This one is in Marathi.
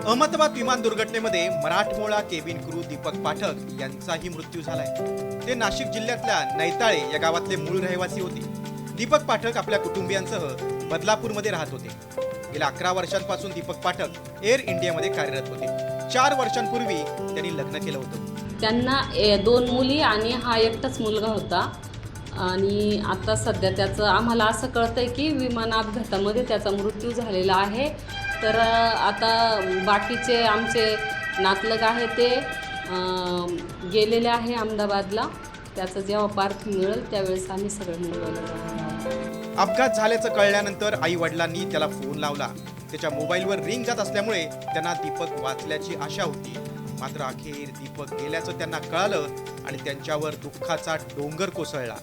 अहमदाबाद विमान दुर्घटनेमध्ये मराठमोळा केबिन क्रू दीपक पाठक यांचाही मृत्यू झालाय। ते नाशिक जिल्ह्यातल्या नैताळे या गावातले मूळ रहिवासी होते। दीपक पाठक आपल्या कुटुंबियांसह बदलापूरमध्ये राहत होते। गेल्या 11 वर्षांपासून दीपक पाठक एअर इंडियामध्ये कार्यरत होते। 4 वर्षांपूर्वी त्यांनी लग्न केलं होतं। त्यांना 2 मुली आणि हा एकटाच मुलगा होता। आणि आता सध्या त्याचं आम्हाला असं कळतंय की विमान अपघातामध्ये त्याचा मृत्यू झालेला आहे। तर आता बाकीचे आमचे नातलग आहे ते गेलेले आहे अहमदाबादला। त्याचं जेव्हा पार्थिव मिळेल त्यावेळेस आम्ही सगळे मुंबईला जाणार। अपघात झाल्याचं कळल्यानंतर आई वडिलांनी त्याला फोन लावला। त्याच्या मोबाईलवर रिंग जात असल्यामुळे त्यांना दीपक वाचल्याची आशा होती। मात्र अखेर दीपक गेल्याचं त्यांना कळालं आणि त्यांच्यावर दुःखाचा डोंगर कोसळला।